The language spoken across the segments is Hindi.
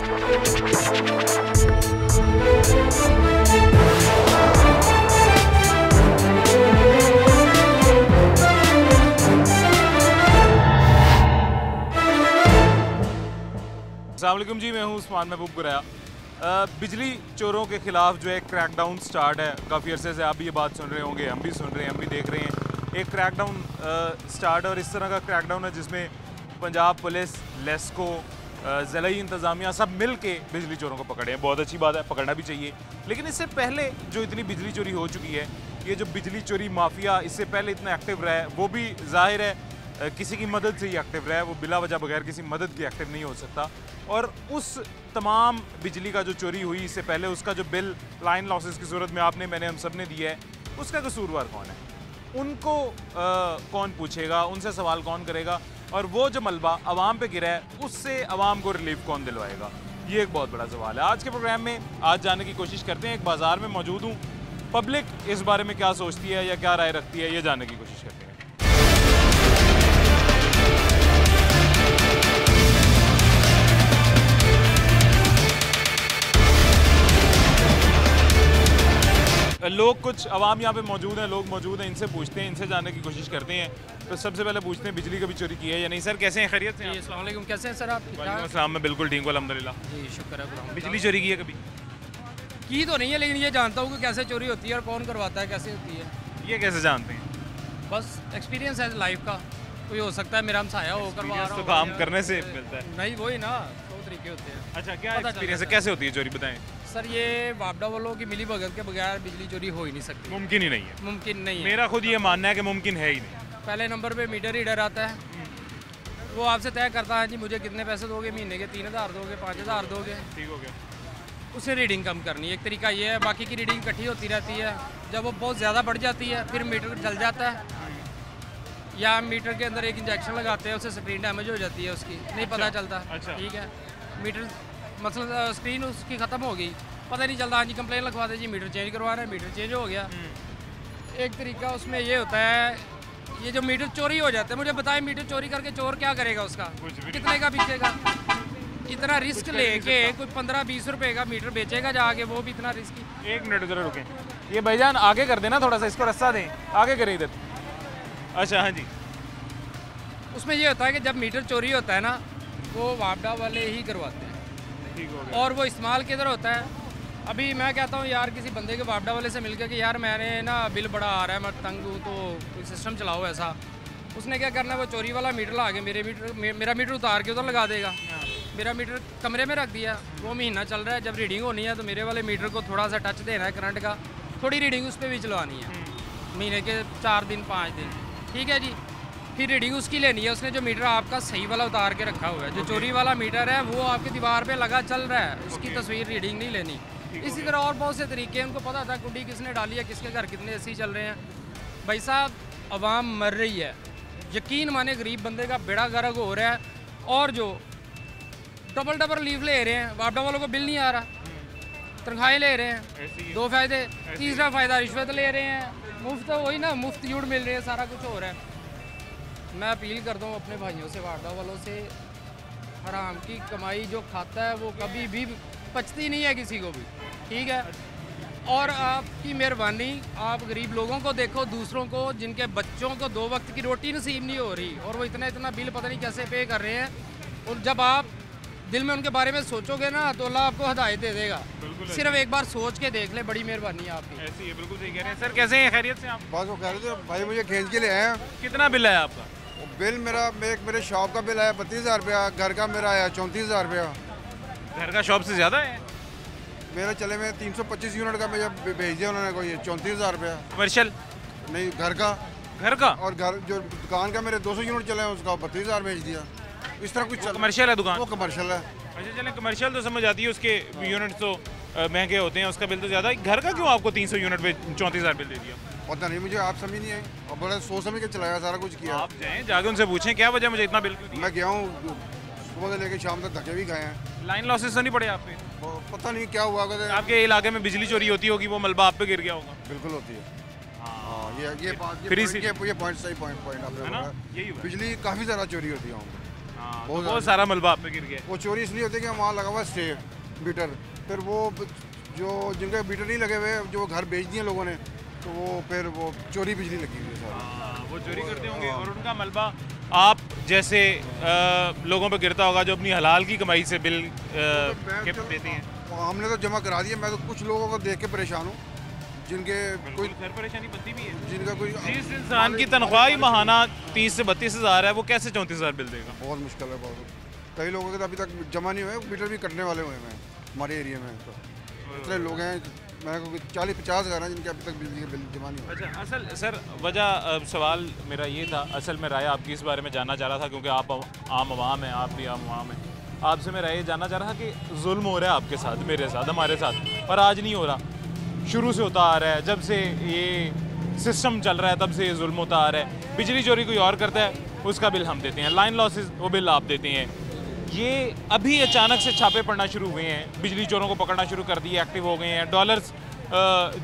अस्सलामुअलैकुम जी, मैं हूँ उस्मान महबूब गुरैया। बिजली चोरों के खिलाफ जो है क्रैकडाउन स्टार्ट है, काफ़ी अरसे से आप भी ये बात सुन रहे होंगे, हम भी सुन रहे हैं, हम भी देख रहे हैं। एक क्रैकडाउन स्टार्ट और इस तरह का क्रैकडाउन है जिसमें पंजाब पुलिस, लेस्को, ज़िला इंतज़ामिया सब मिल के बिजली चोरों को पकड़े हैं। बहुत अच्छी बात है, पकड़ना भी चाहिए। लेकिन इससे पहले जो इतनी बिजली चोरी हो चुकी है, ये जो बिजली चोरी माफिया इससे पहले इतना एक्टिव रहा है, वो भी जाहिर है किसी की मदद से ही एक्टिव रहा है। वो बिला वजह बगैर किसी मदद के एक्टिव नहीं हो सकता। और उस तमाम बिजली का जो चोरी हुई इससे पहले, उसका जो बिल लाइन लॉसेस की सूरत में मैंने हम सब ने दिया है, उसका कसूरवार कौन है? उनको कौन पूछेगा? उनसे सवाल कौन करेगा? और वो जो मलबा आवाम पे गिरा है, उससे आवाम को रिलीफ कौन दिलवाएगा? ये एक बहुत बड़ा सवाल है। आज के प्रोग्राम में आज जानने की कोशिश करते हैं। एक बाज़ार में मौजूद हूँ, पब्लिक इस बारे में क्या सोचती है या क्या राय रखती है, ये जानने की कोशिश करते हैं। लोग कुछ आवाम यहाँ पे मौजूद हैं, लोग मौजूद हैं, इनसे पूछते हैं, इनसे जानने की कोशिश करते हैं। तो सबसे पहले पूछते हैं, बिजली कभी चोरी की है या नहीं? सर कैसे हैं, खैरियत से? अस्सलाम वालेकुम, कैसे हैं सर आप? वालेकुम, मैं बिल्कुल ठीक हूँ अल्हम्दुलिल्लाह जी, शुक्र है। बिजली चोरी की है कभी? की तो नहीं है, लेकिन ये जानता हूँ कि कैसे चोरी होती है और कौन करवाता है, कैसे होती है। ये कैसे जानते हैं? बस एक्सपीरियंस है लाइफ का। कोई हो सकता है मेरा हमसाया हो करवा रहा हो, तो काम करने से मिलता है। नहीं, वही ना, दो तरीके होते हैं। अच्छा, क्या एक्सपीरियंस है, कैसे होती है चोरी, बताएं सर। ये वापडा वालों की मिली भगत के बगैर बिजली चोरी हो ही नहीं सकती। मुमकिन ही नहीं है। मुमकिन नहीं है। मेरा खुद ये मानना है कि मुमकिन है ही नहीं। पहले नंबर पे मीटर रीडर आता है, वो आपसे तय करता है जी मुझे कितने पैसे दोगे महीने के, 3000 दोगे, 5000 दोगे, ठीक हो गया। उसे रीडिंग कम करनी है। एक तरीका ये है, बाकी की रीडिंग इकट्ठी होती रहती है। जब वो बहुत ज़्यादा बढ़ जाती है फिर मीटर जल जाता है, या मीटर के अंदर एक इंजेक्शन लगाते हैं, उससे स्क्रीन डैमेज हो जाती है, उसकी नहीं पता चलता। अच्छा। ठीक है, मीटर मतलब स्क्रीन उसकी ख़त्म हो गई, पता नहीं चलता। हाँ जी, कंप्लेन लिखवा दे जी, मीटर चेंज करवा रहे हैं, मीटर चेंज हो गया। एक तरीका उसमें ये होता है, ये जो मीटर चोरी हो जाते हैं, मुझे बताएं मीटर चोरी करके चोर क्या करेगा? उसका कितने का बिकेगा? इतना रिस्क लेके कोई 15-20 रुपए का मीटर बेचेगा जाके, वो भी इतना रिस्की। एक मिनट जरा रुकें, ये भाईजान आगे कर देना थोड़ा सा, इसको रास्ता दें, आगे करें इधर। अच्छा, हाँ जी। उसमें ये होता है कि जब मीटर चोरी होता है ना, वो वापडा वाले ही करवाते हैं। ठीक हो गया। और वो इस्तेमाल किधर होता है? अभी मैं कहता हूँ यार, किसी बंदे के वापडा वाले से मिलकर कि यार मैंने ना बिल बड़ा आ रहा है, मैं तंग हूँ, तो कोई सिस्टम चलाओ ऐसा। उसने क्या करना है, वो चोरी वाला मीटर ला के मेरा मीटर उतार के उधर लगा देगा। मेरा मीटर कमरे में रख दिया, वो महीना चल रहा है, जब रीडिंग होनी है तो मेरे वाले मीटर को थोड़ा सा टच देना है करंट का, थोड़ी रीडिंग उस पर भी चलवानी है, महीने के 4 दिन 5 दिन, ठीक है जी। फिर रीडिंग उसकी लेनी है। उसने जो मीटर आपका सही वाला उतार के रखा हुआ है, जो चोरी वाला मीटर है वो आपकी दीवार पे लगा चल रहा है, उसकी तस्वीर रीडिंग नहीं लेनी। इसी तरह और बहुत से तरीके हैं, उनको पता था कुंडी किसने डाली है, किसके घर कितने एसी चल रहे हैं। भाई साहब, आवाम मर रही है, यकीन माने गरीब बंदे का बेड़ा गर्क हो रहा है। और जो डबल लीव ले रहे हैं, वापडा वालों को बिल नहीं आ रहा, तनख्वाहें ले रहे हैं, 2 फ़ायदे, तीसरा फ़ायदा रिश्वत ले रहे हैं, मुफ्त वही ना, मुफ्त यूट मिल रही है, सारा कुछ हो रहा है। मैं अपील करता हूँ अपने भाइयों से, वापडा वालों से, हराम की कमाई जो खाता है वो कभी भी पचती नहीं है किसी को भी, ठीक है। और आपकी मेहरबानी, आप गरीब लोगों को देखो, दूसरों को जिनके बच्चों को 2 वक्त की रोटी नसीब नहीं हो रही और वो इतना बिल पता नहीं कैसे पे कर रहे हैं। और जब आप दिल में उनके बारे में सोचोगे ना, तो अल्लाह आपको हिदायत दे देगा। सिर्फ एक बार सोच के देख ले, बड़ी मेहरबानी है आपकी। ऐसी है, बिल्कुल सही कह रहे हैं। सर कैसे हैं, खैरियत से आप? बस वो कह रहे थे भाई मुझे खींच के ले आए। कितना बिल है आपका? बिल मेरे शॉप का बिल आया 32,000 रुपया, घर का मेरा आया 34,000 रुपया। घर का शॉप से ज़्यादा है? मेरा चले में 325 यूनिट का मुझे भेज दिया उन्होंने, कोई 34,000 रुपया। कमर्शियल? नहीं, घर का। और घर जो दुकान का मेरे 200 यूनिट चले हैं, उसका 32,000 भेज दिया। इस तरह कुछ कमर्शियल है दुकान? वो कमर्शियल है। अच्छा चलें, कमर्शियल तो समझ आती है, उसके यूनिट तो महंगे होते हैं, उसका बिल तो ज़्यादा है। घर का क्यों आपको 300 यूनिट पे 34,000 बिल दे दिया? पता नहीं, मुझे आप समझ नहीं आई और बड़ा सोच समझ के चलाया, सारा कुछ किया। आप जाएँ जाके उनसे पूछें क्या वजह मुझे इतना बिल क्यों दिया? मैं गया हूँ, सुबह से लेकर शाम तक धक्के भी खाए हैं। लाइन लॉसेस तो नहीं पड़े आप पे? पता नहीं क्या हुआ। आपके इलाके में बिजली चोरी होती होगी, वो मलबा आप पे गिर गया होगा? बिल्कुल होती है। हाँ, ये बात, फिर ये पॉइंट सही पॉइंट आपने बोला। यही बिजली काफ़ी ज़्यादा चोरी होती है वहाँ पे। बहुत सारा मलबा आप पे गिर गया। वो चोरी इसलिए होती है कि वहाँ लगा हुआ स्टे मीटर, फिर वो जो जिनके मीटर नहीं लगे हुए जो घर बेच दिए लोगों ने, तो वो फिर वो चोरी बिजली लगी हुई है सारी। वो चोरी करते होंगे और उनका मलबा आप जैसे लोगों पे गिरता होगा जो अपनी हलाल की कमाई से बिल के देते हैं। हमने तो जमा करा दिया। मैं तो कुछ लोगों को देख के परेशान हूँ जिनके कोई घर परेशानी बनती भी है, जिनका कोई जिस इंसान की तनख्वाह ही महाना 30 से 32 हज़ार है वो कैसे 34,000 बिल देगा। बहुत मुश्किल है। बहुत कई लोगों के तो अभी तक जमा नहीं हुए, मीटर भी कटने वाले हुए हैं हमारे एरिया में। तो इतने लोग हैं, मैंने को 40-50 हज़ार हैं जिनके अभी तक बिजली के बिल जमा नहीं हुए। अच्छा, असल सर वजह सवाल मेरा ये था, असल में राय आपकी इस बारे में जानना चाह रहा था क्योंकि आप आम आवाम हैं, आप भी आम आवाम हैं। आपसे मैं राय जानना चाह रहा था कि जुल्म हो रहा है आपके साथ, मेरे साथ, हमारे साथ, पर आज नहीं हो रहा, शुरू से होता आ रहा है। जब से ये सिस्टम चल रहा है तब से ये जुल्म होता आ रहा है। बिजली चोरी कोई और करता है उसका बिल हम देते हैं, लाइन लॉसेस वो बिल आप देते हैं। ये अभी अचानक से छापे पड़ना शुरू हुए हैं, बिजली चोरों को पकड़ना शुरू कर दिए, एक्टिव हो गए हैं। डॉलर्स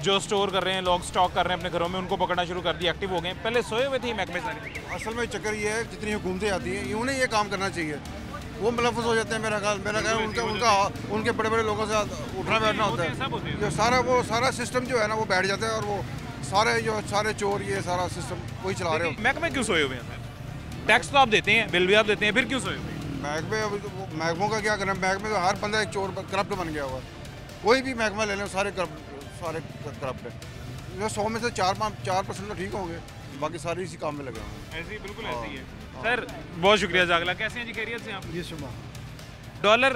जो स्टोर कर रहे हैं लोग, स्टॉक कर रहे हैं अपने घरों में, उनको पकड़ना शुरू कर दिया, एक्टिव हो गए हैं। पहले सोए हुए थे महकमे सारे। असल में चक्कर ये है, जितनी हुकूमतें आती हैं उन्हें ये काम करना चाहिए, वो मुलव्वस हो जाते हैं। मेरा ख्याल उनके बड़े बड़े लोगों से उठना बैठना होता है। जो सारा सिस्टम जो है ना वो बैठ जाता है और वो सारे चोर ये सारा सिस्टम वही चला रहे हो। महकमे क्यों सोए हुए हैं? टैक्स तो आप देते हैं, बिल भी आप देते हैं, फिर क्यों सोए हुए हैं? महकमे अभी तो महकमों का क्या करना है? महकमे तो हर बंदा एक चोर करप्ट बन गया हुआ है। कोई भी महकमा ले लें सारे करप्ट है। 100 में से 4% तो ठीक होंगे, बाकी सारे इसी काम में लगे हुए हैं। ऐसे ही बिल्कुल ऐसे ही है। सर बहुत शुक्रिया जागला, कैसे हैं जी, खैरियत से आप? जी सुबह डॉलर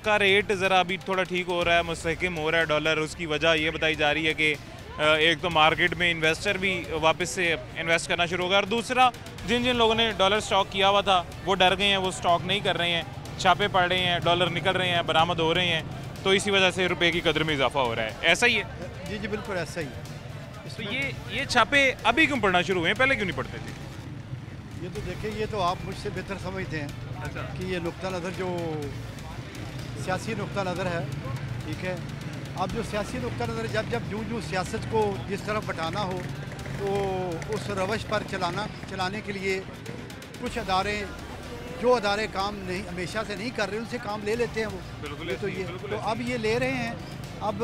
का रेट ज़रा अभी थोड़ा ठीक हो रहा है, मुस्तहकम हो रहा है डॉलर। उसकी वजह ये बताई जा रही है कि एक तो मार्केट में इन्वेस्टर भी वापस से इन्वेस्ट करना शुरू होगा, और दूसरा जिन जिन लोगों ने डॉलर स्टॉक किया हुआ था वो डर गए हैं, वो स्टॉक नहीं कर रहे हैं, छापे पड़ रहे हैं, डॉलर निकल रहे हैं, बरामद हो रहे हैं, तो इसी वजह से रुपए की कदर में इजाफा हो रहा है। ऐसा ही है? जी जी बिल्कुल ऐसा ही है। तो ये छापे अभी क्यों पड़ना शुरू हुए हैं, पहले क्यों नहीं पड़ते थे? ये तो देखिए, ये तो आप मुझसे बेहतर समझते हैं। अच्छा। कि ये नुक्ता नज़र जो सियासी नुक्ता नज़र है, ठीक है। अब जो सियासी नुक्ता नज़र जब जो सियासत को जिस तरफ बढ़ाना हो तो उस रवश पर चलाने के लिए कुछ जो अदारे काम नहीं हमेशा से नहीं कर रहे उनसे काम ले लेते हैं वो। बिल्कुल तो अब ये ले रहे हैं, अब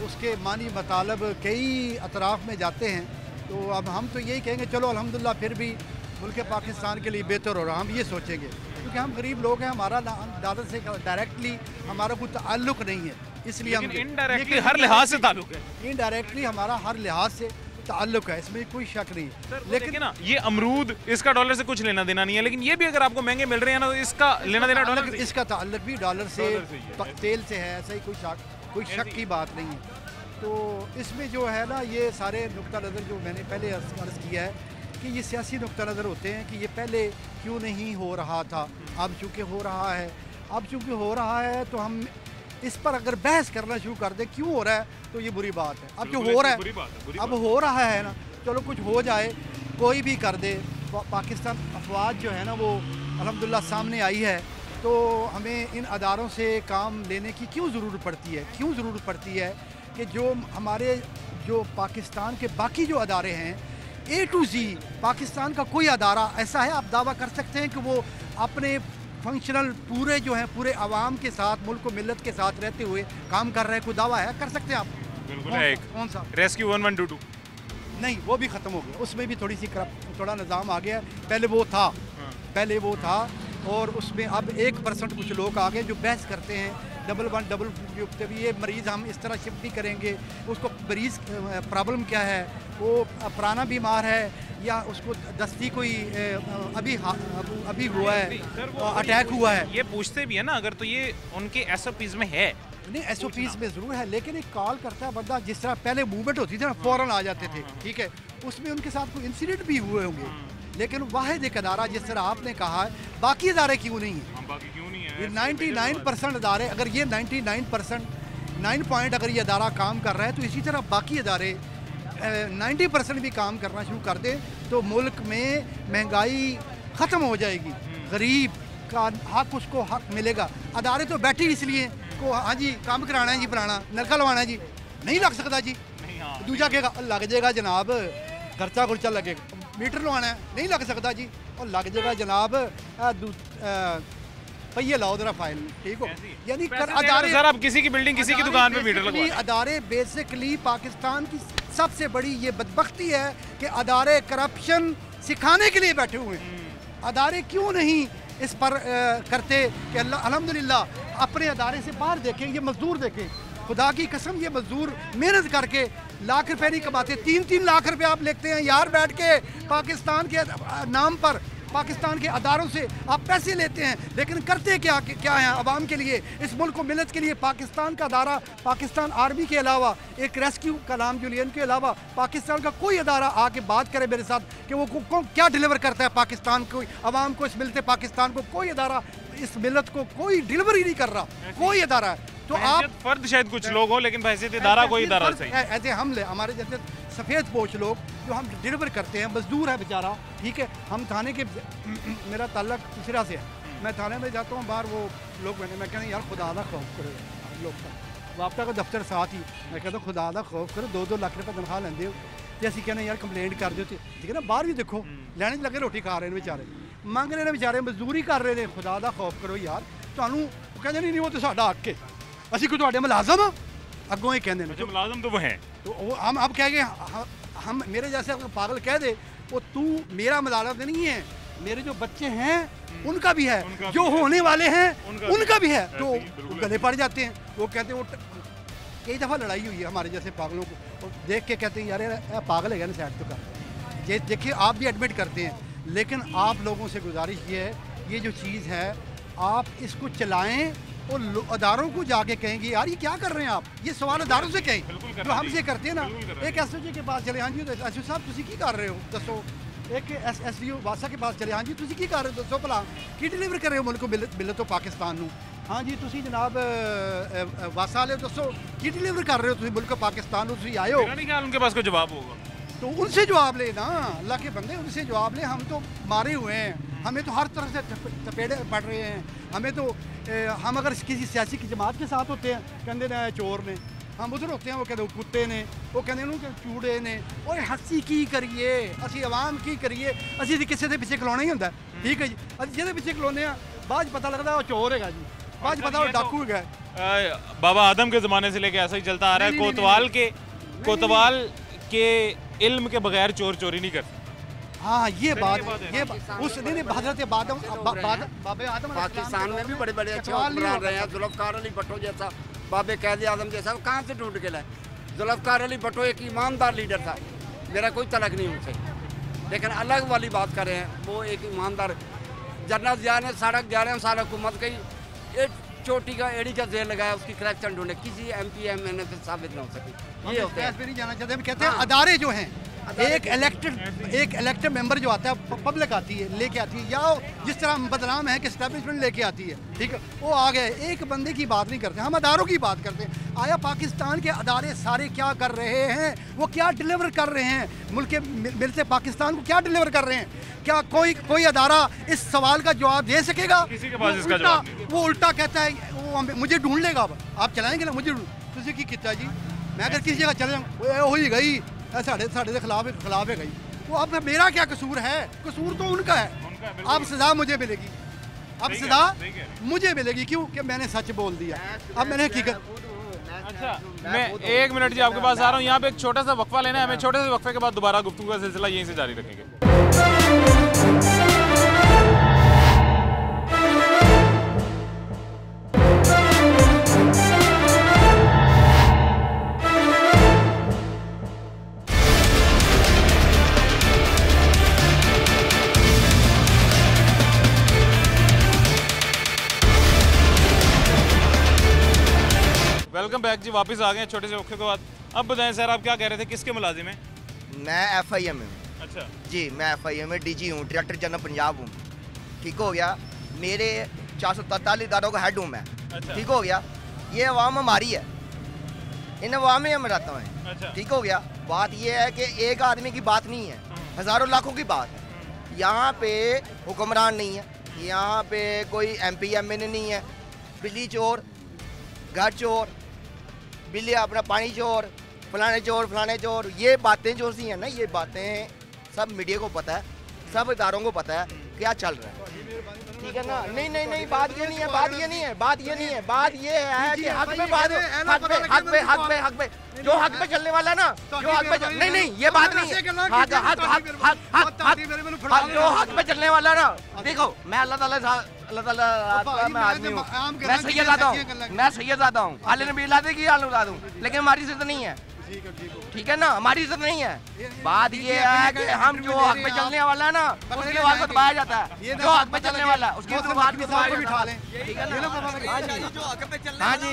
उसके मानी मतलब कई अतराफ़ में जाते हैं। तो अब हम तो यही कहेंगे चलो अल्हम्दुलिल्लाह फिर भी मुल्क पाकिस्तान के लिए बेहतर हो रहा, हम ये सोचेंगे, क्योंकि हम गरीब लोग हैं, हमारा दादा से डायरेक्टली हमारा कोई ताल्लुक़ नहीं है, इसलिए हम इनडायरेक्टली हर लिहाज से ताल्लुक है। इनडायरेक्टली हमारा हर लिहाज से ताल्लुक है, इसमें कोई शक नहीं। लेकिन ना ये अमरूद, इसका डॉलर से कुछ लेना देना नहीं है, लेकिन ये भी अगर आपको महंगे मिल रहे हैं ना तो इसका लेना देना डॉलर से, इसका ताल्लुक भी डॉलर से तेल से है, ऐसा ही कोई शक की बात नहीं है। तो इसमें जो है ना ये सारे नुक्ता नज़र जो मैंने पहले अर्ज़ किया है कि ये सियासी नुक्ता नज़र होते हैं कि ये पहले क्यों नहीं हो रहा था, अब चूँकि हो रहा है, तो हम इस पर अगर बहस करना शुरू कर दें क्यों हो रहा है तो ये बुरी बात है। अब जो हो रहा है, अब हो रहा है ना, चलो कुछ हो जाए, कोई भी कर दे। पाकिस्तान अफवाज जो है ना वो अल्हम्दुलिल्लाह सामने आई है, तो हमें इन अदारों से काम लेने की क्यों ज़रूरत पड़ती है कि जो पाकिस्तान के बाकी जो अदारे हैं A to Z, पाकिस्तान का कोई अदारा ऐसा है आप दावा कर सकते हैं कि वो अपने फंक्शनल पूरे आवाम के साथ, मुल्क मिल्लत के साथ रहते हुए काम कर रहे हैं? कोई दावा है, कर सकते हैं आप? बिल्कुल है। कौन सा? रेस्क्यू 1122 नहीं, वो भी ख़त्म हो गया, उसमें भी थोड़ा निज़ाम आ गया। पहले वो था और उसमें अब 1% कुछ लोग आ गए जो बहस करते हैं डबल ये मरीज़ हम इस तरह शिफ्ट नहीं करेंगे, उसको मरीज़ प्रॉब्लम क्या है, वो पुराना बीमार है या उसको दस्ती कोई अभी हुआ है, अटैक हुआ है। ये पूछते भी है ना, अगर तो ये उनके SOPs में है। नहीं, SOPs में ज़रूर है, लेकिन एक कॉल करता है बंदा, जिस तरह पहले मूवमेंट होती थी ना फ़ौरन आ जाते थे, ठीक है, उसमें उनके साथ कोई इंसिडेंट भी हुए होंगे, लेकिन वाहिद एक अदारा जिस तरह आपने कहा है, बाकी अदारे क्यों नहीं हैं? ये 99% अदारे, अगर ये 99% अगर ये अदारा काम कर रहा है तो इसी तरह बाकी अदारे 90% भी काम करना शुरू कर दें तो मुल्क में महंगाई ख़त्म हो जाएगी, गरीब का हक उसको हक मिलेगा। अदारे तो बैठे इसलिए को हाँ जी काम कराना है जी, फलाना नलका लवाना है जी, नहीं लग सकता जी, दूजा कहेगा लग जाएगा जनाब, खर्चा लगेगा, मीटर लवाना है नहीं लग सकता जी, और लग जाएगा जनाब भाई ये लाओ जरा फाइल, ठीक हो, यानी सर आप किसी की बिल्डिंग किसी की दुकान पे मीटर लगवा, अदारे बेसिकली पाकिस्तान की सबसे बड़ी ये बदबख्ती है कि अदारे करप्शन सिखाने के लिए बैठे हुए हैं। अदारे क्यों नहीं इस पर करते कि अल्हम्दुलिल्लाह अपने अदारे से बाहर देखें, ये मजदूर देखें, खुदा की कसम ये मजदूर मेहनत करके लाख रुपए नहीं कमाते, 3-3 लाख रुपए आप लेते हैं यार बैठ के पाकिस्तान के नाम पर, पाकिस्तान के अदारों से आप पैसे लेते हैं, लेकिन करते क्या हैं अवाम के लिए, इस मुल्क को मिलत के लिए। पाकिस्तान का अदारा, पाकिस्तान आर्मी के अलावा, एक रेस्क्यू कलाम जुलियन के अलावा पाकिस्तान का कोई अदारा आके बात करे मेरे साथ कि वो क्या डिलीवर करता है पाकिस्तान को, अवाम को, इस मिलते पाकिस्तान को। कोई अदारा इस मिलत को कोई डिलीवरी नहीं कर रहा, कोई अदारा है। तो आप फर्द शायद कुछ लोग हो, लेकिन हैसियत इदारा कोई इदारा सही ऐसे हमले हमारे जैसे सफ़ेद पोश लोग जो हम डिलीवर करते हैं, मजदूर है बेचारा, ठीक है। हम थाने के मेरा ताल्लुक तीसरा से है, मैं थाने में जाता हूँ बाहर, वो लोग मैं कहना यार खुदा दा खौफ करो, लोग वापटा का दफ्तर साथ ही, मैं कहता हूँ खुदा दा खौफ करो, 2-2 लाख रुपये तनख्वाह लेंदे हो ते असीं कहने यार कंप्लेंट कर दो, ठीक है ना। बाहर भी देखो लैने लगे रोटी खा रहे हैं बेचारे, मंग रहे हैं बेचारे, मजदूरी कर रहे हैं। खुदा दा खौफ करो यार, तुहानू कहते नहीं वो तो साडा हक है, ਅਸੀਂ ਕੋਈ ਤੁਹਾਡੇ ਮੁਲਾਜ਼ਮ ਆ, ਅੱਗੋਂ ਇਹ ਕਹਿੰਦੇ ਨੇ मुलाजिम तो वो हैं, तो वो हम अब कह गए हम मेरे जैसे पागल कह दे वो तू मेरा मुलाजिम नहीं है, मेरे जो बच्चे हैं उनका भी है, जो होने वाले हैं उनका भी है, तो गले पड़ जाते हैं। वो कहते हैं, वो कई दफ़ा लड़ाई हुई है हमारे जैसे पागलों को देख के, कहते हैं यार ये पागल है ना, साइड तो कर। ये देखिए आप भी एडमिट करते हैं, लेकिन आप लोगों से गुजारिश ये है, ये जो चीज़ है आप इसको चलाएँ और अदारों को जाके कहेंगे यार ये क्या कर रहे हैं आप, ये सवाल अदारों से कहें जो हमसे करते हैं ना। एक एसओजी के पास चले, हाँ जी एसओजी साहब तुसी की कर रहे हो दसो, एक एसडीओ वासा के पास चले, हाँ जी तुसी की कर रहे हो दसो भला की डिलीवर कर रहे हो मुल्क को मिलत तो पाकिस्तान नू, हाँ जी तुसी जनाब वासा वाले दसो की डिलीवर कर रहे हो तुसी मुल्क पाकिस्तान नू, तुसी आए हो। नहीं ख्याल उनके पास कोई जवाब होगा, तो उनसे जवाब ले ना, अल्लाह के बंदे उनसे जवाब ले। हम तो मारे हुए हैं, हमें तो हर तरह से चपेड़े पड़ रहे हैं, हमें तो हम अगर किसी सियासी की जमात के साथ होते हैं कहते हैं चोर ने, हम उधर होते हैं वो कहते कुत्ते ने, वो कहते चूड़े ने, और हंसी की करिए असी आवाम की करिए, असी किसी के पिछे खलोना ही होंगे, ठीक है जी। अभी जिहदे पिछे खलोने बाद पता लगता वो चोर है जी, बाद पता वो डाकू है। बाबा आदम के ज़माने से लेके ऐसा ही चलता आ रहा है, कोतवाल के इल्म के बगैर चोर चोरी नहीं करते। हाँ ये बात ये उस नहीं हजरत बाबे आदम पाकिस्तान में भी बड़े बड़े अच्छे हुक्मरान रहे हैं, जुल्फ़िकार अली भुट्टो जैसा, बाबे कैद आजम जैसा, कहाँ से ढूंढ के लाए। जुल्फ़िकार अली भुट्टो एक ईमानदार लीडर था, मेरा कोई तलक नहीं उनसे, लेकिन अलग वाली बात कर रहे हैं, वो एक ईमानदार। जनरल ज़िया ने 11.5 साल हुकूमत की, एक चोटी का एड़ी का जेल लगाया, उसकी करेक्शन ढूंढे, किसी MP MNA से साबित ना हो सकी। ये होता है, नहीं जाना चाहते, हम कहते हैं अदारे जो हैं, एक इलेक्टेड मेंबर जो आता है, पब्लिक आती है लेके आती है, या जिस तरह बदनाम है कि एस्टेब्लिशमेंट लेके आती है, ठीक है, वो आ गए, एक बंदे की बात नहीं करते, हम अदारों की बात करते हैं। आया पाकिस्तान के अदारे सारे क्या कर रहे हैं, वो क्या डिलीवर कर रहे हैं मुल्क के मिलते पाकिस्तान को, क्या डिलीवर कर रहे हैं? क्या कोई अदारा इस सवाल का जवाब दे सकेगा? किसी के पास इसका जवाब नहीं। वो उल्टा कहता है, वो मुझे ढूंढ लेगा, अब आप चलाएंगे ना मुझे, तुझे की किता जी, मैं अगर किसी जगह चले हो ही गई साढ़े के खिलाफ है गई, वो अब मेरा क्या कसूर है? कसूर तो उनका है। अब सजा मुझे मिलेगी, अब सजा मुझे मिलेगी, क्यों कि मैंने सच बोल दिया, अब मैंने हकीकत। अच्छा मैं 1 मिनट जी आपके पास आ रहा हूँ, यहाँ पे एक छोटा सा वक्फा लेना है हमें, छोटे से वक्फे के बाद दोबारा गुफ्तगू का सिलसिला यहीं से जारी रखेंगे। वेलकम बैक जी, वापस आ गए छोटे से वक्फे के बाद। अब बताएं सर, आप क्या कह रहे थे, किसके मुलाजिम हैं? मैं FIM में। अच्छा जी, मैं FIM में DG हूँ, डायरेक्टर जनरल पंजाब हूँ, ठीक हो गया। मेरे 443 इदारों का हेड हूँ मैं, अच्छा। ठीक हो गया। ये अवाम हमारी है, इन अवाम में हम रहता हूँ, अच्छा। ठीक हो गया। बात ये है कि एक आदमी की बात नहीं है, हज़ारों लाखों की बात है। यहाँ पे हुक्मरान नहीं है, यहाँ पे कोई MP MNA नहीं है, बिजली चोर, घर चोर, बिल्ली अपना पानी चोर, फलाने चोर, ये बातें जो सी हैं ना, ये बातें सब मीडिया को पता है, सब इदारों को पता है। क्या चल रहा है, ठीक है ना। नहीं नहीं नहीं, बात ये नहीं है, बात ये नहीं है, बात ये नहीं है, बात ये है कि हक पे बात, हक पे जो हक पे चलने वाला है ना, जो हक पे नहीं नहीं ये बात नहीं है, हक जो हक पे चलने वाला है ना। देखो मैं अल्लाह ताला मैं आदमी हूँ, मैं सैयद हूँ, आले नबी लादे की आलू ला दूँ, लेकिन हमारी इज्जत नहीं है, ठीक है ना, हमारी इज्जत नहीं है। बात ये है कि हम जो हक पे चलने वाला है ना, उसकी आवाज को दबाया जाता है, जो हक पे चलने वाला है उसकी आवाज को दबाया जाता है, ठीक है ना। हाँ जी,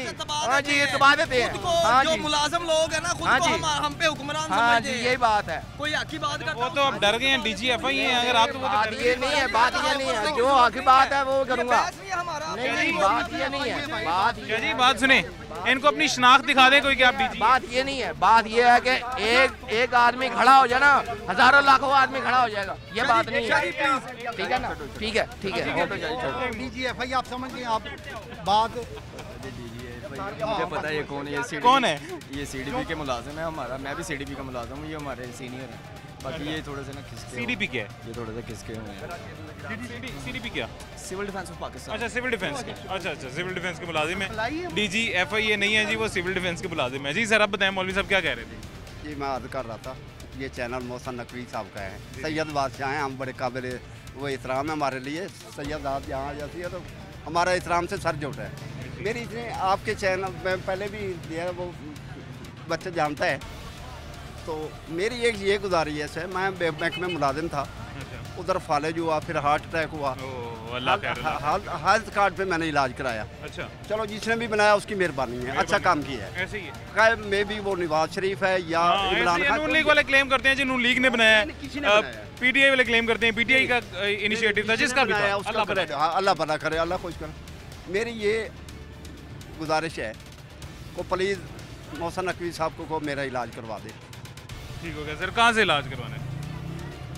हाँ जी, ये दबा देते हैं। हाँ जी, मुलाजम लोग है ना, खुद को हम पे हुक्मरान हाँ जी, यही बात है। कोई हक की बात करता वो तो अब डर गए हैं, DGFI है, अगर आप बात ये नहीं है, बात ये नहीं है, जो हक की बात है वो करूँगा। नहीं नहीं, बात ये नहीं है, बात सुने, इनको अपनी शनाख्त दिखा दें कोई कि आप DG। बात ये नहीं है, बात ये है कि एक आदमी खड़ा हो जाए ना, हजारों लाखों आदमी खड़ा हो जाएगा, ये बात नहीं है, ठीक है ना। ठीक है, ठीक है। DGFI आप समझ गए, आप बात मुझे पता है ये कौन है, कौन है? ये CDP के मुलाजिम है हमारा, मैं भी CDP का मुलाजिम हूँ, ये हमारे सीनियर है। बाकी ये थोड़े से ना खिसके, CDP क्या है? ये थोड़े से खिसके हुए हैं। CDP क्या? Civil defence of Pakistan. अच्छा, सिविल डिफेंस के, अच्छा सिविल डिफेंस के मुलाजिम है। DGFI ये नहीं है जी, वो सिविल डिफेंस के मुलाजिम है जी। सर आप बताएं, मौलवी साहब क्या कह रहे थे? जी मैं अर्ज कर रहा था, ये चैनल मोहसन नकवी साहब का है, सैयद बादशाह हैं, हम बड़े काबिल वो एहतराम है हमारे लिए। सैयद आप यहाँ जाती है तो हमारा एहतराम से सर जुट है। मेरी इसने आपके चैनल में पहले भी दिया, वो बच्चा जानता है, तो मेरी एक ये गुजारिश है, मैं बैंक में मुलाजिम था, उधर फालेज हुआ, फिर हार्ट अटैक हुआ, हेल्थ कार्ड पे मैंने इलाज कराया। अच्छा, चलो जिसने भी बनाया उसकी मेहरबानी है, अच्छा काम किया है। ऐसे ही है, मे भी वो नवाज शरीफ है या इमरान खान। नून लीग वाले क्लेम करते हैं जी, नून लीग ने बनाया है, PTI वाले क्लेम करते हैं PTI का इनिशिएटिव था, जिसका भी था, अल्लाह भला करे, अल्लाह खुश करे। मेरी ये गुजारिश है को प्लीज़ मोहसन नकवी साहब को मेरा इलाज करवा दे। ठीक हो गया सर, कहाँ से इलाज करवाना है?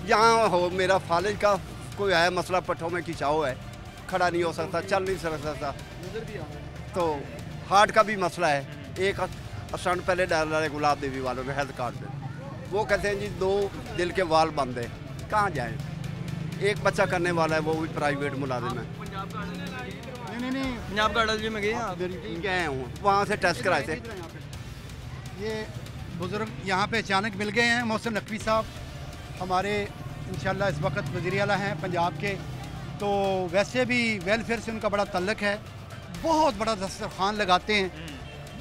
यहाँ हो, मेरा फालिज का कोई है मसला, पट्टों में खिंचाव है, खड़ा नहीं हो सकता, चल नहीं सकता, तो हार्ट का भी मसला है। एक स्टंट पहले डाला है गुलाब देवी वालों ने हेल्थ कार्ड में, वो कहते हैं जी 2 दिल के वाल बंद है, कहाँ जाएँ। एक बच्चा करने वाला है, वो भी प्राइवेट मुलाजिम है। नहीं पंजाब गार्डन में गए गए हूँ, वहाँ से टेस्ट कराए थे। ये बुज़ुर्ग यहाँ पे अचानक मिल गए हैं। मोहसिन नकवी साहब हमारे इंशाल्लाह इस वक्त वज़ीर आला हैं पंजाब के, तो वैसे भी वेलफेयर से उनका बड़ा तल्लक है, बहुत बड़ा दस्तरखान लगाते हैं,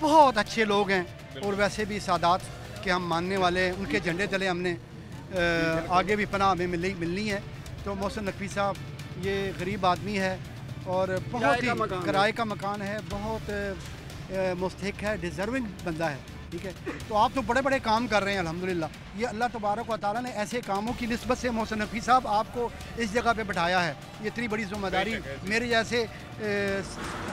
बहुत अच्छे लोग हैं, और वैसे भी सादात के हम मानने वाले हैं, उनके झंडे तले हमने आगे भी पनाह हमें मिलनी है। तो मोहसिन नकवी साहब ये गरीब आदमी है और बहुत ही किराए का मकान है, बहुत मुस्तहिक है, डिज़र्विंग बंदा है, ठीक है। तो आप तो बड़े बड़े काम कर रहे हैं अल्हम्दुलिल्लाह। ये अल्लाह तबारक व तआला ने ऐसे कामों की निस्बत से मोहसिन नकवी साहब आपको इस जगह पे बैठाया है। ये इतनी बड़ी जिम्मेदारी मेरे जैसे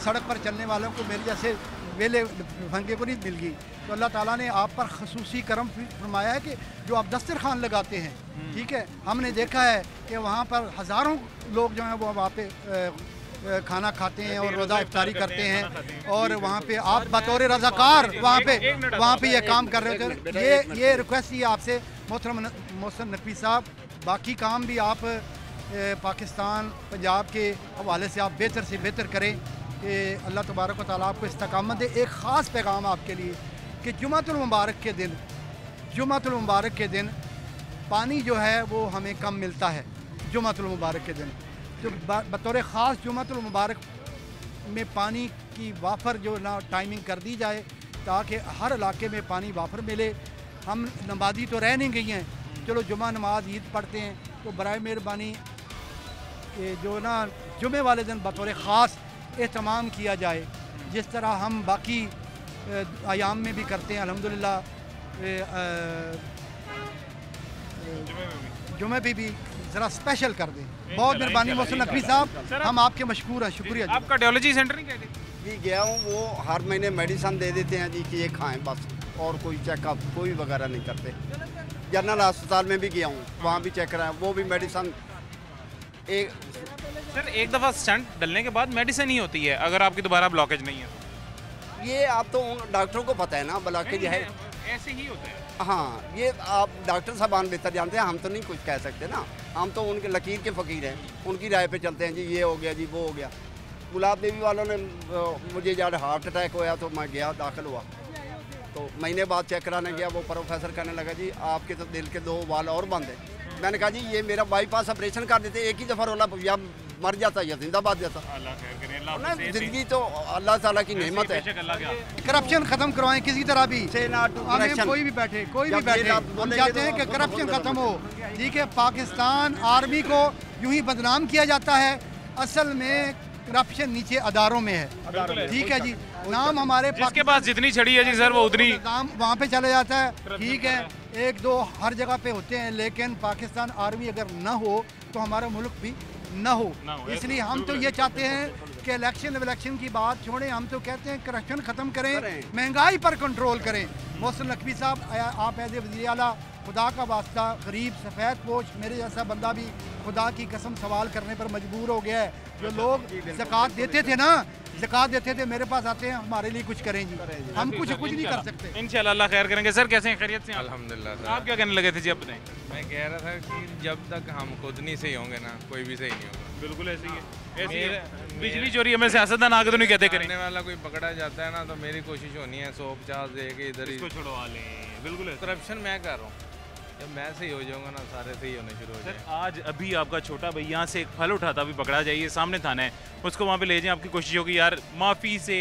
सड़क पर चलने वालों को, मेरे जैसे वेले भंगे को नहीं मिल गई। तो अल्लाह ताला ने आप पर खसूसी करम फरमाया है कि जो आप दस्तरखान लगाते हैं, ठीक है। हमने देखा है कि वहाँ पर हज़ारों लोग जो हैं वो वहाँ पे खाना खाते हैं और रोज़ा इफ्तारी करते हैं, और वहाँ पे आप बतौर रज़ाकार वहाँ पे ये काम कर रहे थे। ये रिक्वेस्ट ही आपसे मोहसिन नकवी साहब, बाकी काम भी आप पाकिस्तान पंजाब के हवाले से आप बेहतर से बेहतर करें कि अल्लाह तबारक व तआला आपको इस्तकामत दे। एक ख़ास पैगाम आपके लिए कि जुमातुल मुबारक के दिन पानी जो है वो हमें कम मिलता है। जुमातुल मुबारक के दिन जो बतौर ख़ास जुमातुल मुबारक में पानी की वाफर जो ना टाइमिंग कर दी जाए, ताकि हर इलाके में पानी वाफर मिले। हम नमाजी तो रह नहीं गई हैं, चलो जुमा नमाज ईद पढ़ते हैं, तो बराए मेहरबानी जो ना जुमे वाले दिन बतौर ख़ास एहतमाम किया जाए, जिस तरह हम बाकी आयाम में भी करते हैं अल्हम्दुलिल्लाह। जुमे भी ज़रा स्पेशल कर दें। बहुत मेहरबानी मोहसिन नकवी साहब, हम आपके मशकूर हैं, शुक्रिया। आप कार्डियोलॉजी सेंटर नहीं कहते? जी गया हूँ, वो हर महीने मेडिसिन दे देते हैं जी कि ये खाएं बस, और कोई चेकअप कोई वगैरह नहीं करते। जनरल अस्पताल में भी गया हूँ, वहाँ भी चेक कराया, वो भी मेडिसिन सर एक दफ़ा स्टंट डलने के बाद मेडिसिन ही होती है अगर आपकी दोबारा ब्लॉकेज नहीं है। ये आप तो डॉक्टरों को पता है ना, ब्लॉकेज है ऐसे ही होता है। हाँ, ये आप डॉक्टर साहबान बेहतर जानते हैं, हम तो नहीं कुछ कह सकते ना। हम तो उनके लकीर के फ़कीर हैं, उनकी राय पे चलते हैं जी, ये हो गया जी, वो हो गया। गुलाब देवी वालों ने मुझे जब हार्ट अटैक होया तो मैं गया, दाखिल हुआ, तो महीने बाद चेक कराने गया, वो प्रोफेसर कहने लगा जी आपके तो दिल के 2 वाल और बंद है। मैंने कहा जी ये मेरा बाईपास ऑपरेशन कर देते, एक ही दफ़ा रोला या मर जाता या जिंदाबाद जाता। जिंदगी तो अल्लाह ताला की नेमत है। करप्शन खत्म करवाएं किसी तरह भी, कोई भी बैठे हम चाहते हैं कि करप्शन खत्म हो। ठीक है, पाकिस्तान आर्मी को यूं ही बदनाम किया जाता है, असल में करप्शन नीचे अदारों में है। ठीक है जी, नाम हमारे जिसके पास जितनी छड़ी है जी सर वो उतनी नाम वहाँ पे चला जाता है। ठीक है, 1-2 हर जगह पे होते हैं, लेकिन पाकिस्तान आर्मी अगर ना हो तो हमारा मुल्क भी ना हो। इसलिए हम तो ये चाहते हैं कि इलेक्शन की बात छोड़ें, हम तो कहते हैं करप्शन ख़त्म करें, महंगाई पर कंट्रोल करें। मोहसिन नकवी साहब, आप एज ए वज़ीर आला खुदा का वास्ता, गरीब सफ़ेद पोश मेरे जैसा बंदा भी खुदा की कसम सवाल करने पर मजबूर हो गया है। जो लोग ज़कात देते थे ना, ज़कात देते थे, मेरे पास आते हैं हमारे लिए कुछ करें जी, हम कुछ नहीं कर सकते। इंशाल्लाह अल्लाह खैर करेंगे। सर कैसे हैं, खैरियत से? अल्हम्दुलिल्लाह। आप क्या कहने लगे थे जी? अब बताएं। मैं कह रहा था कि जब तक हम खुद नहीं सही होंगे ना, कोई भी सही नहीं होगा। बिल्कुल ऐसे ही है, ऐसे ही है। बिजली चोरी हमें सियासतदान आगे तो नहीं कहते करें। वाला कोई पकड़ा जाता है ना, तो मेरी कोशिश होनी है 150 दे के इधर ही छुड़वा लें। बिल्कुल करप्शन मैं कर रहा हूँ, जब मैं सही हो जाऊंगा ना सारे सही होने शुरू हो जाएंगे। आज अभी आपका छोटा भाई यहाँ से एक फल उठाता भी पकड़ा जाइए, सामने थाना है, उसको वहाँ पे ले जाएं, आपकी कोशिश होगी यार माफ़ी से,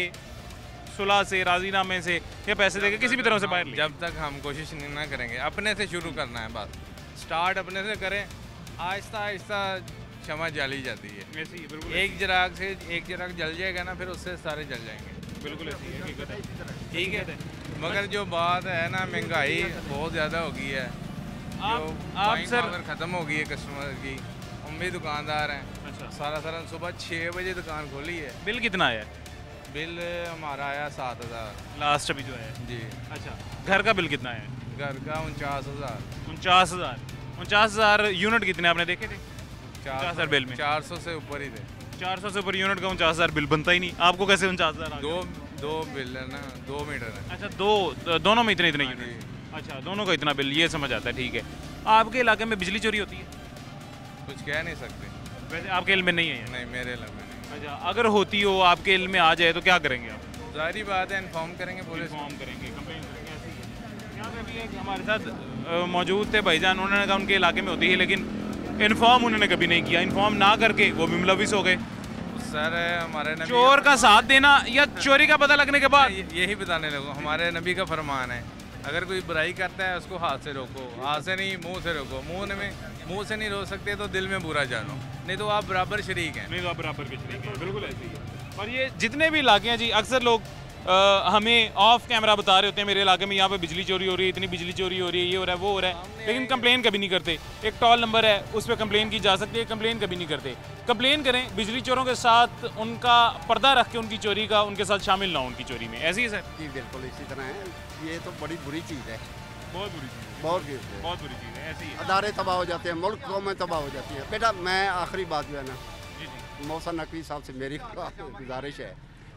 सुलह से, राजीनामे से या पैसे देके किसी भी तरह से बाहर। जब तक हम कोशिश नहीं ना करेंगे, अपने से शुरू करना है बस, स्टार्ट अपने से करें, आहिस्ता आहिस्ता क्षमा जली जाती है। एक चिराग जल जाएगा ना, फिर उससे सारे जल जाएंगे। बिल्कुल ऐसी है, ठीक है। मगर जो बात है ना, महंगाई बहुत ज़्यादा हो गई है, आप सर ख़त्म हो गई है कस्टमर की, हम भी दुकानदार हैं। अच्छा। सारा सुबह 6 बजे दुकान खोली है। बिल कितना आया? बिल हमारा आया 7,000 लास्ट अभी जो है जी। अच्छा, घर का बिल कितना है? घर का 49,000। 49,000 यूनिट कितने आपने देखे थे? 4,000 बिल में 400 से ऊपर ही थे। 400 से ऊपर यूनिट का 49,000 बिल बनता ही नहीं। आपको कैसे 49,000? दो बिल है ना, 2 मीटर है। अच्छा, दोनों में इतने यूनिट। अच्छा, दोनों का इतना बिल, ये समझ आता है। ठीक है, आपके इलाके में बिजली चोरी होती है? कुछ कह नहीं सकते, वैसे आपके इल्म में नहीं है? नहीं, मेरे इल्म में नहीं। अच्छा, अगर होती हो, आपके इल्म में आ जाए तो क्या करेंगे आप? जाहिर बात है इन्फॉर्म करेंगे, पुलिस इन्फॉर्म करेंगे, कंप्लेन करेंगे। ऐसी है। यहाँ पे भी एक हमारे साथ मौजूद थे भाईजान, उन्होंने कहा उनके इलाके में होती है, लेकिन इन्फॉर्म उन्होंने कभी नहीं किया। इन्फॉर्म ना करके वो भी मुलविस हो गए। सर हमारे नबी चोर का साथ देना या चोरी का पता लगने के बाद? यही बताने लगो, हमारे नबी का फरमान है, अगर कोई बुराई करता है उसको हाथ से रोको, हाथ से नहीं मुंह से रोको। मुंह से नहीं रोक सकते तो दिल में बुरा जानो, नहीं तो आप बराबर शरीक हैं। नहीं तो आप बराबर के शरीक हैं, बिल्कुल ऐसे ही है। और ये जितने भी इलाके हैं जी, अक्सर लोग हमें ऑफ कैमरा बता रहे होते हैं मेरे इलाके में यहाँ पे बिजली चोरी हो रही है, इतनी बिजली चोरी हो रही है, ये हो रहा है, वो हो रहा है, लेकिन कंप्लेन कभी नहीं करते। एक टॉल नंबर है, उस पर कंप्लेन की जा सकती है, कंप्लेन कभी नहीं करते। कंप्लेन करें, बिजली चोरों के साथ उनका पर्दा रख के उनकी चोरी का उनके साथ शामिल ना हो उनकी चोरी में। ऐसी है सर? जी बिल्कुल इसी तरह है। ये तो बड़ी बुरी चीज़ है, बहुत बुरी चीज़ है, बहुत बुरी चीज़ है। ऐसी है, अदारे तबाह हो जाते हैं, मुल्क कौमें तबाह हो जाती है। बेटा मैं आखिरी बात जो है ना, मोहसिन नकवी साहब से मेरी गुजारिश है,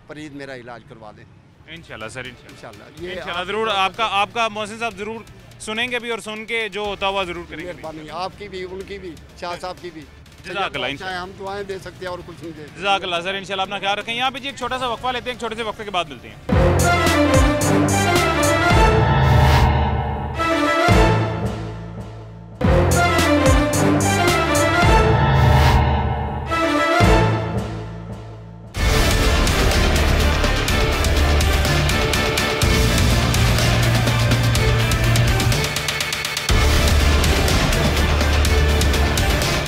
प्लीज़ मेरा इलाज करवा दें। इंशाल्लाह सर, इंशाल्लाह ये ज़रूर। आपका मोहसिन साहब ज़रूर सुनेंगे भी और सुन के जो होता हुआ ज़रूर करेंगे। मेहरबानी आपकी भी, उनकी भी, शाह साहब की भी। जज़ाकल्लाह। हम दुआएं दे सकते हैं और कुछ नहीं दे सकते। जज़ाकल्लाह सर, इंशाल्लाह अपना ख्याल रखें। यहाँ पे जी एक छोटा सा वक्फा लेते हैं, एक छोटे से वक्फे के बाद मिलते हैं।